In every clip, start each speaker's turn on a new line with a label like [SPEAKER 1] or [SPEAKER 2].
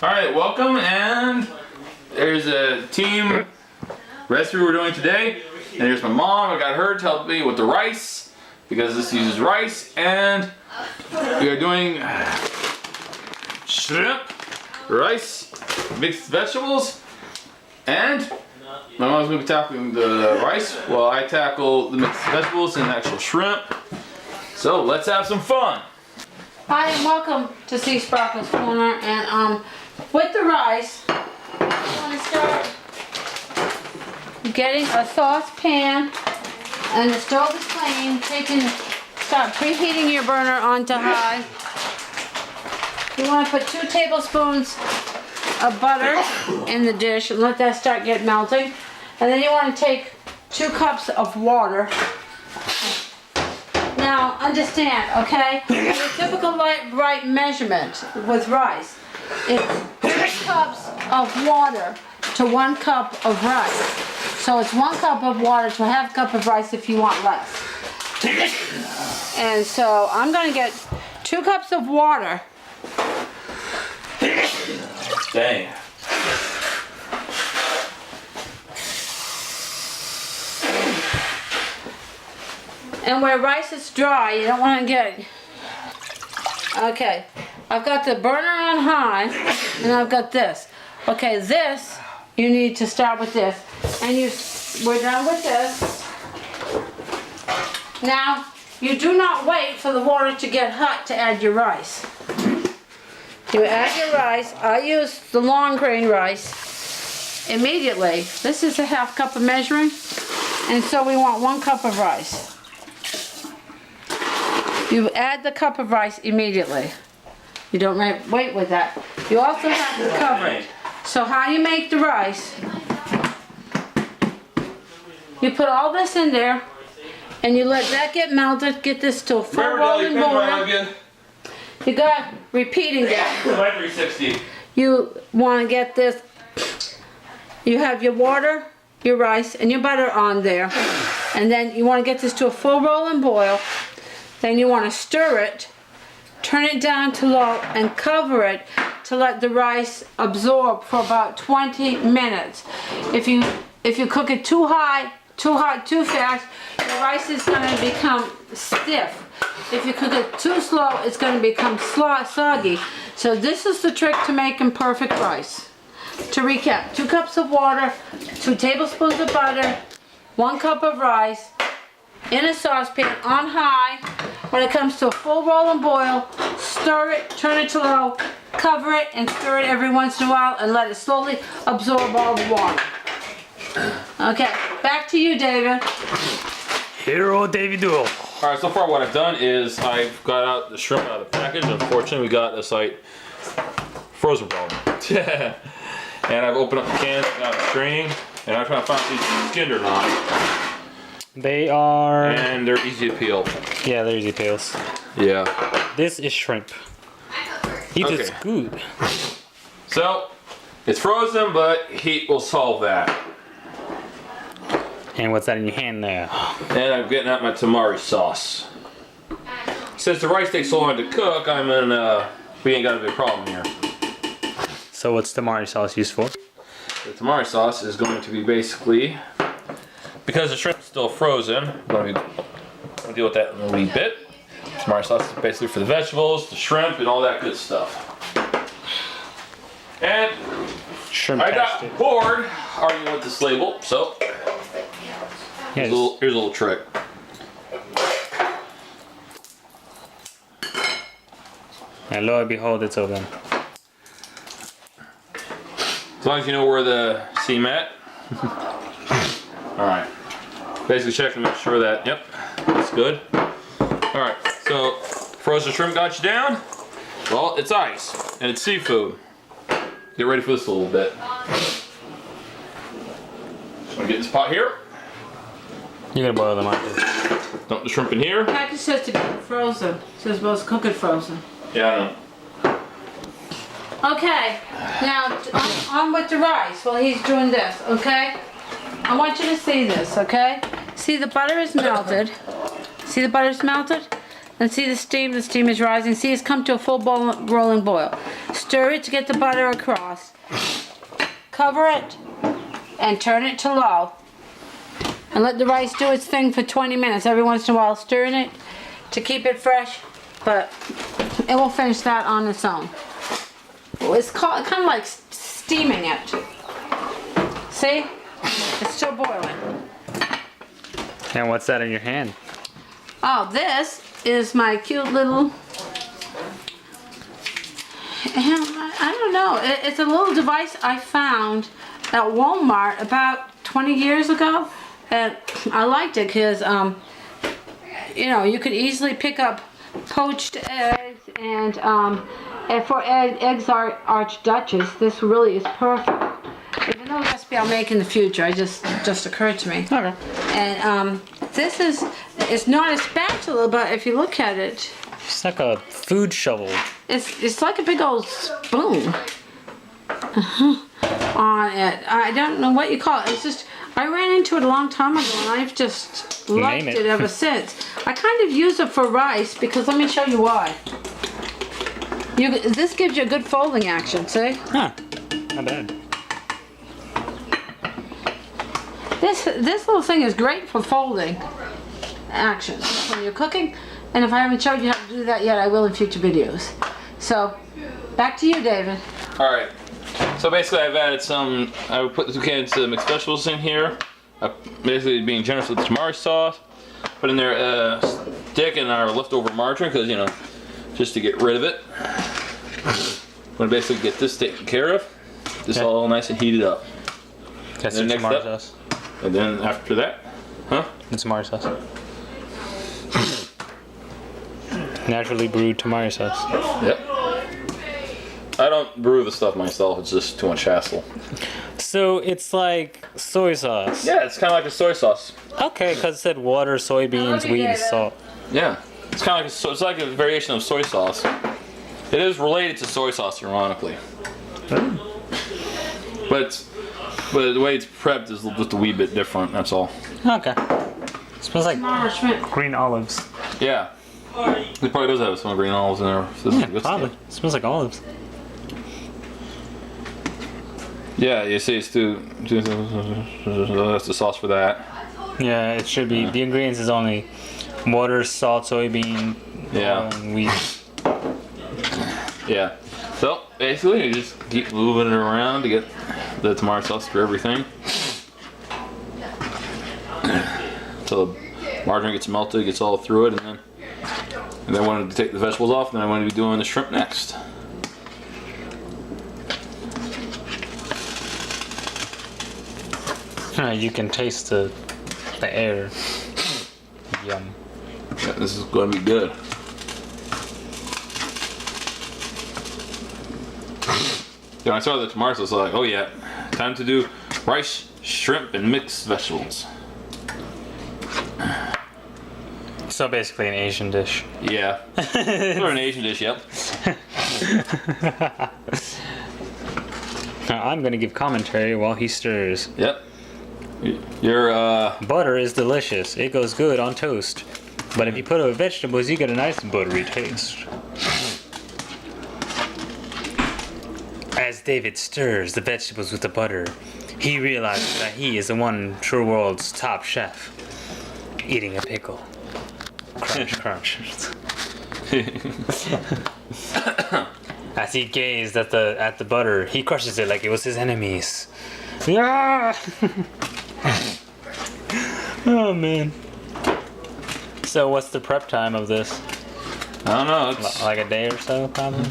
[SPEAKER 1] Alright, welcome, and there's a team recipe we're doing today. And here's my mom. I got her to help me with the rice because this uses rice, and we are doing shrimp, rice, mixed vegetables, and my mom's going to be tackling the rice while I tackle the mixed vegetables and the actual shrimp. So let's have some fun.
[SPEAKER 2] Hi and welcome to Sea Sparkle's Corner, and with the rice, you want to start getting a saucepan, and the stove is clean. Start preheating your burner onto high. You want to put 2 tablespoons of butter in the dish and let that start get melting. And then you want to take 2 cups of water. Now understand, okay? The typical right measurement with rice is 2 cups of water to 1 cup of rice. So it's 1 cup of water to 1/2 cup of rice if you want less. And so I'm going to get 2 cups of water.
[SPEAKER 1] Dang.
[SPEAKER 2] And where rice is dry, you don't want to get... Okay, I've got the burner on high, and I've got this. Okay, this, you need to start with this. And we're done with this. Now, you do not wait for the water to get hot to add your rice. You add your rice. I use the long grain rice immediately. This is a 1/2 cup of measuring, and so we want 1 cup of rice. You add the cup of rice immediately. You don't wait with that. You also have to cover it. So how you make the rice, you put all this in there, and you let that get melted, get this to a full rolling boil. You got repeating that.
[SPEAKER 1] 360.
[SPEAKER 2] You want to get this, you have your water, your rice, and your butter on there. And then you want to get this to a full rolling boil. Then you want to stir it, turn it down to low, and cover it to let the rice absorb for about 20 minutes. If you cook it too high, too hot, too fast, the rice is going to become stiff. If you cook it too slow, it's going to become soggy. So this is the trick to making perfect rice. To recap, 2 cups of water, 2 tablespoons of butter, 1 cup of rice, in a saucepan on high. When it comes to a full rolling boil, stir it, turn it to low, cover it, and stir it every once in a while, and let it slowly absorb all the water. Okay, back to you, David.
[SPEAKER 3] Hero David Duo.
[SPEAKER 1] Alright, so far what I've done is I've got out the shrimp out of the package. Unfortunately, we got a slight frozen problem. And I've opened up the cans, got a string, and I'm trying to find if these skinned or not.
[SPEAKER 3] They are...
[SPEAKER 1] And they're easy to peel.
[SPEAKER 3] Yeah, they're easy peels.
[SPEAKER 1] Yeah.
[SPEAKER 3] This is shrimp. It is good.
[SPEAKER 1] So, it's frozen, but heat will solve that.
[SPEAKER 3] And what's that in your hand there?
[SPEAKER 1] And I'm getting out my Tamari sauce. Since the rice takes so long to cook, we ain't got a big problem here.
[SPEAKER 3] So what's Tamari sauce used for?
[SPEAKER 1] The Tamari sauce is going to be basically, because the shrimp is still frozen, I'm going to deal with that in a wee bit. Tamari sauce is basically for the vegetables, the shrimp, and all that good stuff. And
[SPEAKER 3] Shrimp
[SPEAKER 1] I got
[SPEAKER 3] pasty.
[SPEAKER 1] bored arguing with this label, so here's a little trick.
[SPEAKER 3] And lo and behold, it's open.
[SPEAKER 1] As long as you know where the seam at. Alright. Basically check to make sure that, yep, that's good. Alright, so frozen shrimp got you down? Well, it's ice, and it's seafood. Get ready for this a little bit. So I get this pot here.
[SPEAKER 3] You're gonna boil them, aren't you?
[SPEAKER 1] Dump the shrimp in here.
[SPEAKER 2] The package says to be frozen. It says both cook it frozen.
[SPEAKER 1] Yeah, I know.
[SPEAKER 2] Okay, now on with the rice while he's doing this, okay? I want you to see this, okay? See the butter is melted. See the butter's melted? And see the steam is rising. See it's come to a full rolling boil. stir it to get the butter across. Cover it and turn it to low. And let the rice do its thing for 20 minutes. Every once in a while stirring it to keep it fresh, but it will finish that on its own. It's kind of like steaming it. See? It's still boiling.
[SPEAKER 3] And what's that in your hand?
[SPEAKER 2] Oh, this is my cute little, I don't know, it's a little device I found at Walmart about 20 years ago. And I liked it because, you know, you could easily pick up poached eggs and for eggs are Archduchess, this really is perfect. Even though recipe I'll make in the future, it just occurred to me.
[SPEAKER 3] Okay.
[SPEAKER 2] And this is, it's not a spatula, but if you look at it,
[SPEAKER 3] It's like a food shovel.
[SPEAKER 2] it's like a big old spoon on it. I don't know what you call it. It's just, I ran into it a long time ago and I've just loved
[SPEAKER 3] Name
[SPEAKER 2] it
[SPEAKER 3] it.
[SPEAKER 2] ever since. I kind of use it for rice because let me show you why. This gives you a good folding action, see?
[SPEAKER 3] Huh. Not bad.
[SPEAKER 2] This little thing is great for folding action when you're cooking. And if I haven't showed you how to do that yet, I will in future videos. So, back to you, David.
[SPEAKER 1] All right. So basically, I've added some. I put the 2 cans of mixed vegetables in here. Basically, being generous with the tamari sauce. Put in there a stick and our leftover margarine, because you know, just to get rid of it. I'm gonna basically get this taken care of. This
[SPEAKER 3] Okay.
[SPEAKER 1] all nice and heated up.
[SPEAKER 3] That's
[SPEAKER 1] And
[SPEAKER 3] some
[SPEAKER 1] then next
[SPEAKER 3] tamari
[SPEAKER 1] up-
[SPEAKER 3] sauce.
[SPEAKER 1] And then after that,
[SPEAKER 3] And tamari sauce. Naturally brewed tamari sauce.
[SPEAKER 1] Yep. I don't brew the stuff myself. It's just too much hassle.
[SPEAKER 3] So it's like soy sauce.
[SPEAKER 1] Yeah, it's kind of like a soy sauce.
[SPEAKER 3] Okay, because it said water, soybeans, wheat, and salt.
[SPEAKER 1] Yeah, it's kind of like it's like a variation of soy sauce. It is related to soy sauce, ironically. But the way it's prepped is just a wee bit different. That's all.
[SPEAKER 3] Okay. Smells like
[SPEAKER 2] Nourishment.
[SPEAKER 3] green olives.
[SPEAKER 1] Yeah, it probably does have some green olives in there. So this is
[SPEAKER 3] Yeah,
[SPEAKER 1] good
[SPEAKER 3] probably.
[SPEAKER 1] stuff.
[SPEAKER 3] Smells like olives.
[SPEAKER 1] Yeah, you see, it's that's the sauce for that.
[SPEAKER 3] Yeah, it should be. The ingredients is only water, salt, soybean,
[SPEAKER 1] Yeah.
[SPEAKER 3] oil, and wheat.
[SPEAKER 1] Yeah. So basically, you just keep moving it around to get the tamari sauce through everything. Until the margarine gets melted, gets all through it, and then I wanted to take the vegetables off, and then I wanted to be doing the shrimp next.
[SPEAKER 3] You can taste the air. Yum.
[SPEAKER 1] Yeah, this is going to be good. When I saw the tamari sauce, I was like, oh yeah, time to do rice, shrimp, and mixed vegetables.
[SPEAKER 3] So basically an Asian dish.
[SPEAKER 1] Yeah. Or an Asian dish, yep.
[SPEAKER 3] Now I'm gonna give commentary while he stirs.
[SPEAKER 1] Yep. You're,
[SPEAKER 3] Butter is delicious. It goes good on toast. But if you put it with vegetables, you get a nice buttery taste. As David stirs the vegetables with the butter, he realizes that he is the one true world's top chef. Eating a pickle. Crunch, crunch. As he gazed at the butter, he crushes it like it was his enemies. Yeah! Oh man. So what's the prep time of this?
[SPEAKER 1] I don't know. It's,
[SPEAKER 3] Like a day or so, probably?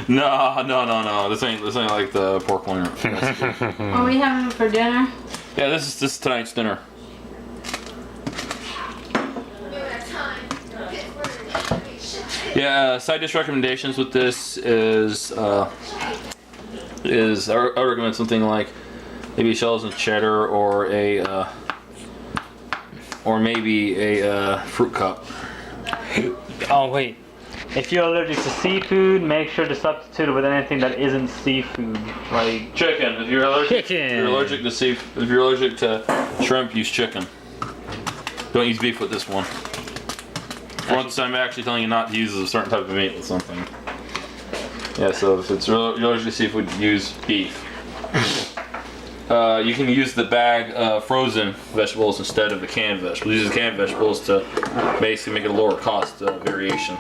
[SPEAKER 1] no. This ain't like the pork loin.
[SPEAKER 2] Are we having it for dinner?
[SPEAKER 1] Yeah, this is tonight's dinner. Yeah, side dish recommendations with this is I recommend something like maybe shells and cheddar or maybe a fruit cup.
[SPEAKER 3] Oh wait. If you're allergic to seafood, make sure to substitute it with anything that isn't seafood. Like
[SPEAKER 1] Chicken. If you're allergic,
[SPEAKER 3] Chicken.
[SPEAKER 1] If you're allergic to if you're allergic to shrimp, use chicken. Don't use beef with this one. Once I'm actually telling you not to use a certain type of meat with something. Yeah, so if it's real usually seafood, use beef. You can use the bag frozen vegetables instead of the canned vegetables. Use the canned vegetables to basically make it a lower cost variation.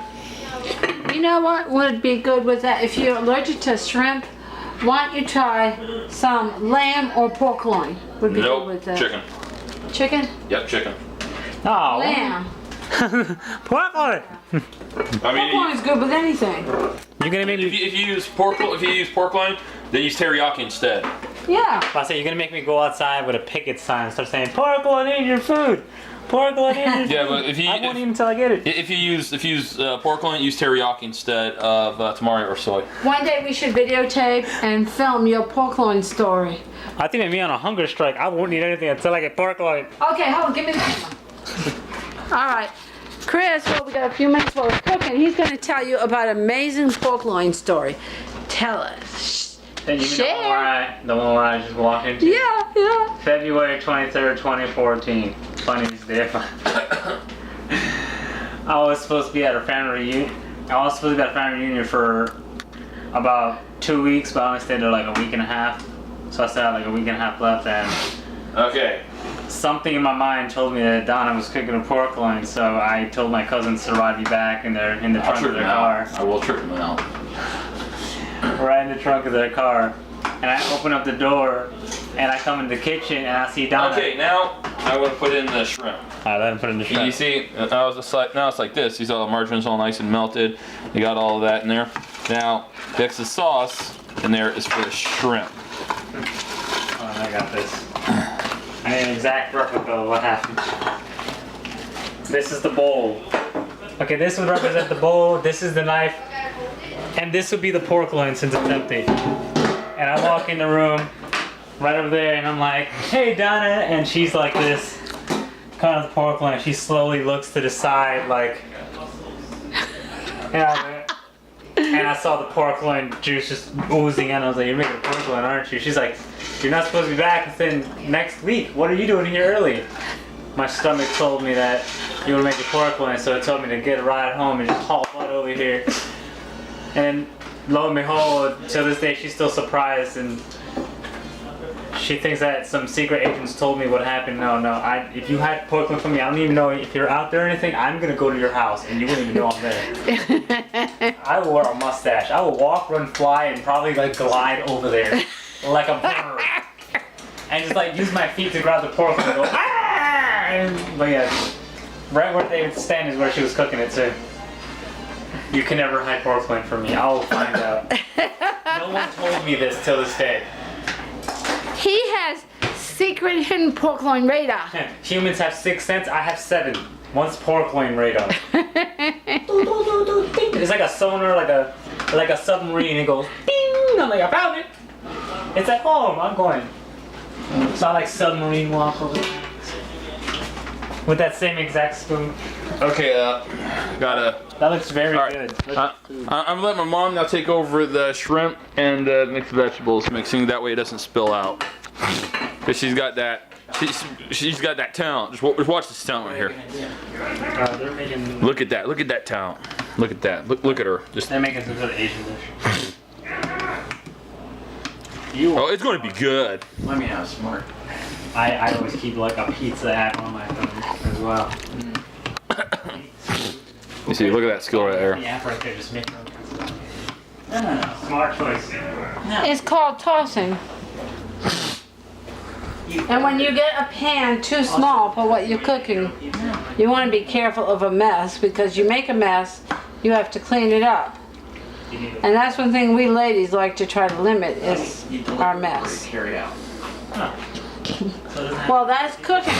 [SPEAKER 2] You know what would be good with that? If you're allergic to shrimp, why don't you try some lamb or pork loin? Would be good with that.
[SPEAKER 1] Chicken.
[SPEAKER 2] Chicken?
[SPEAKER 1] Yep, chicken.
[SPEAKER 3] Oh,
[SPEAKER 2] Lamb.
[SPEAKER 3] pork loin.
[SPEAKER 1] I
[SPEAKER 2] Pork
[SPEAKER 1] mean,
[SPEAKER 2] loin is good with anything.
[SPEAKER 3] You're gonna make me.
[SPEAKER 1] if you use pork loin, then use teriyaki instead.
[SPEAKER 2] Yeah.
[SPEAKER 3] I say you're gonna make me go outside with a picket sign and start saying pork loin in your food. Pork loin in your food.
[SPEAKER 1] Yeah, but if you
[SPEAKER 3] I won't eat until I get it.
[SPEAKER 1] if you use pork loin, use teriyaki instead of tamari or soy.
[SPEAKER 2] One day we should videotape and film your pork loin story.
[SPEAKER 3] I think with me on a hunger strike, I won't eat anything until I get pork loin.
[SPEAKER 2] Okay, hold on, give me the camera. All right. Chris, well, we got a few minutes while we're cooking. He's going to tell you about an amazing pork loin story. Tell us.
[SPEAKER 3] Then you mean the one where I just walked into?
[SPEAKER 2] Yeah.
[SPEAKER 3] February 23rd, 2014. Funniest day. I was supposed to be at a family reunion. For about 2 weeks, but I only stayed there like a week and a half. So I still had like a week and a half left, and
[SPEAKER 1] Okay.
[SPEAKER 3] something in my mind told me that Donna was cooking a pork loin, so I told my cousins to ride me back in the trunk of their car.
[SPEAKER 1] I will trip them out.
[SPEAKER 3] Right in the trunk of their car. And I open up the door, and I come in the kitchen, and I see Donna.
[SPEAKER 1] Okay, now I want to put in the shrimp.
[SPEAKER 3] Alright, let him put in the shrimp.
[SPEAKER 1] You see, now it's like this. You see all the margarine's all nice and melted. You got all of that in there. Now, next the sauce in there is for the shrimp.
[SPEAKER 3] Oh, I got this. I need an exact replica of what happened. This is the bowl. Okay, this would represent the bowl, this is the knife, and this would be the pork loin since it's empty. And I walk in the room, right over there, and I'm like, hey Donna, and she's like this, kind of the pork loin. She slowly looks to the side, like, and I saw the pork loin juice just oozing in. I was like, you're making a pork loin, aren't you? She's like, you're not supposed to be back within next week. What are you doing here early? My stomach told me that you would make a pork loin, so it told me to get a ride home and just haul butt over here. And lo and behold, to this day, she's still surprised, and she thinks that some secret agents told me what happened. No, if you had pork loin for me, I don't even know if you're out there or anything. I'm gonna go to your house, and you wouldn't even know I'm there. I wore a mustache. I would walk, run, fly, and probably like glide over there like a bird, and just like use my feet to grab the pork loin and go ah! But yeah, right where they would stand is where she was cooking it too. You can never hide pork loin from me. I will find out. No one told me this till this day.
[SPEAKER 2] He has secret hidden pork loin radar.
[SPEAKER 3] Humans have 6 sense. I have 7. One's pork loin radar. It's like a sonar, like a submarine. It goes bing. I'm like, I found it. It's at home. I'm going. So I like submarine waffles with that same exact spoon.
[SPEAKER 1] Okay, gotta.
[SPEAKER 3] That looks very
[SPEAKER 1] Alright.
[SPEAKER 3] good.
[SPEAKER 1] I'm letting my mom now take over the shrimp and mixed vegetables mixing. That way it doesn't spill out. Cause she's got that. She's got that talent. Just watch this talent right here.
[SPEAKER 3] They're making.
[SPEAKER 1] Look at that. Look at that talent. Look at that. Look at her. Just.
[SPEAKER 3] They're making some sort of Asian dish.
[SPEAKER 1] Oh, it's going to be good.
[SPEAKER 4] Let me know, smart.
[SPEAKER 3] I always keep like a pizza app on my phone as well.
[SPEAKER 1] You see, look at that skill right there.
[SPEAKER 3] The app right there, just make
[SPEAKER 4] No.
[SPEAKER 3] smart choice.
[SPEAKER 2] It's called tossing. And when you get a pan too small for what you're cooking, you want to be careful of a mess, because you make a mess, you have to clean it up. And that's one thing we ladies like to try to limit is our mess.
[SPEAKER 4] Carry out.
[SPEAKER 2] Well, that's cooking.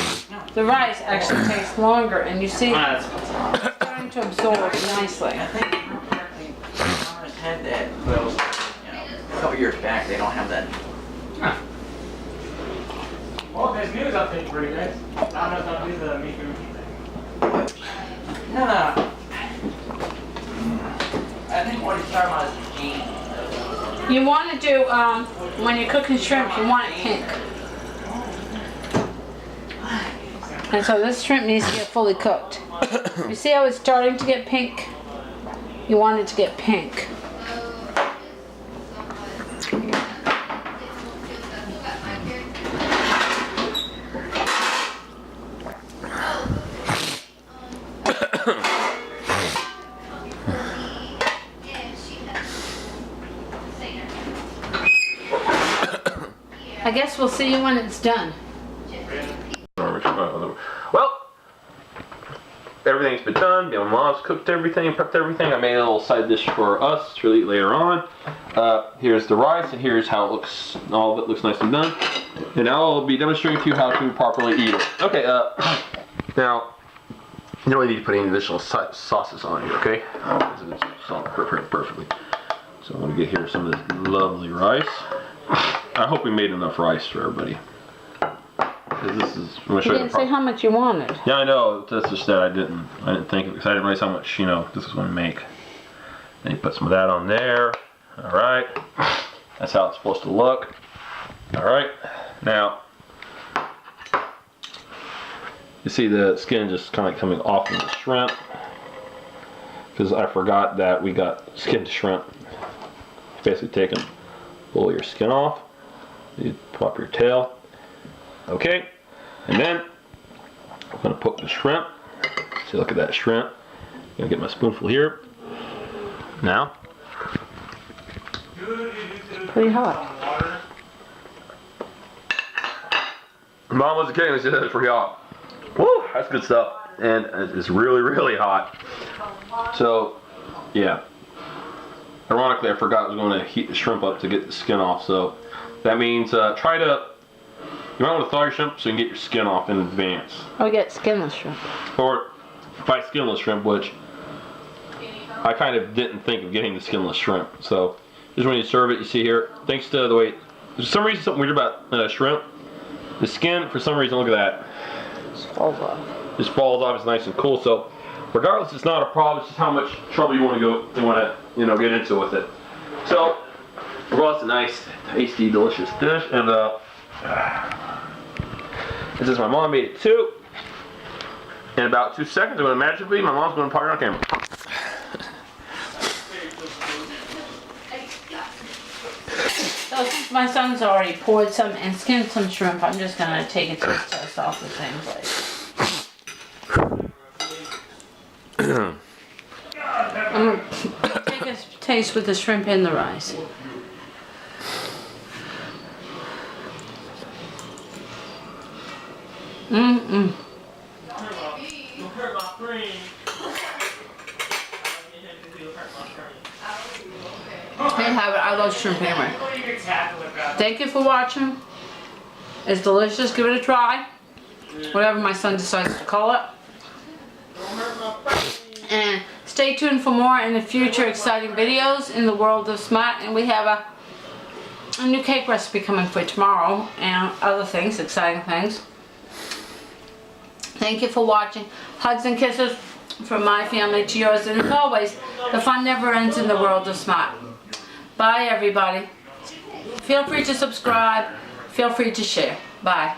[SPEAKER 2] The rice actually takes longer, and you see
[SPEAKER 3] Ah,
[SPEAKER 2] it's starting to absorb nicely.
[SPEAKER 4] I think correctly, Farmers had that, well, a couple years back, they don't have that.
[SPEAKER 3] Well, there's news update for you guys. I don't know if I'll do the meat food.
[SPEAKER 4] No. I think what he's talking about is the gene.
[SPEAKER 2] You want to do, when you're cooking shrimp, you want it pink. And so this shrimp needs to get fully cooked. You see how it's starting to get pink? You want it to get pink. I guess we'll see you when it's done.
[SPEAKER 1] Well, everything's been done. My mom's cooked everything, prepped everything. I made a little side dish for us to eat later on. Here's the rice, and here's how it looks. All of it looks nice and done. And now I'll be demonstrating to you how to properly eat it. Okay, now, you don't really need to put any additional sauces on here, okay? It's all perfectly. So I'm going to get here some of this lovely rice. I hope we made enough rice for everybody. This is, I'm gonna show
[SPEAKER 2] You didn't say how much you wanted.
[SPEAKER 1] Yeah, I know. That's just that I didn't think because I didn't realize how much this was going to make. Then you put some of that on there. All right. That's how it's supposed to look. All right. Now you see the skin just kind of coming off of the shrimp because I forgot that we got skinned shrimp. Basically, pull your skin off. You pop your tail. Okay, and then I'm going to put the shrimp. See, look at that shrimp. I'm going to get my spoonful here. Now.
[SPEAKER 2] Pretty hot.
[SPEAKER 1] Mom wasn't kidding. She said it's pretty hot. Woo, that's good stuff. And it's really, really hot. So, yeah. Ironically, I forgot I was going to heat the shrimp up to get the skin off. So that means you might want to thaw your shrimp so you can get your skin off in advance.
[SPEAKER 2] Or get skinless shrimp.
[SPEAKER 1] Or buy skinless shrimp, which I kind of didn't think of getting the skinless shrimp. So just when you serve it, you see here, thanks to the way, there's some reason something weird about shrimp. The skin, for some reason, look at that.
[SPEAKER 2] Just falls off.
[SPEAKER 1] Just falls off. It's nice and cool. So regardless, it's not a problem. It's just how much trouble you want to get into with it. So well, it's a nice, tasty, delicious dish, and this is my mom made it too. In about 2 seconds, I'm going to magically, my mom's going to put it on camera.
[SPEAKER 2] So since my son's already poured some and skinned some shrimp, I'm just going to take it to test off the things like. I'm going to take a taste with the shrimp and the rice. Mm-mm. There you have it. I love shrimp anyway. Thank you for watching. It's delicious. Give it a try. Whatever my son decides to call it. And stay tuned for more in the future exciting videos in the world of smart. And we have a new cake recipe coming for tomorrow and other things, exciting things. Thank you for watching. Hugs and kisses from my family to yours. And as always, the fun never ends in the world of smart. Bye, everybody. Feel free to subscribe. Feel free to share. Bye.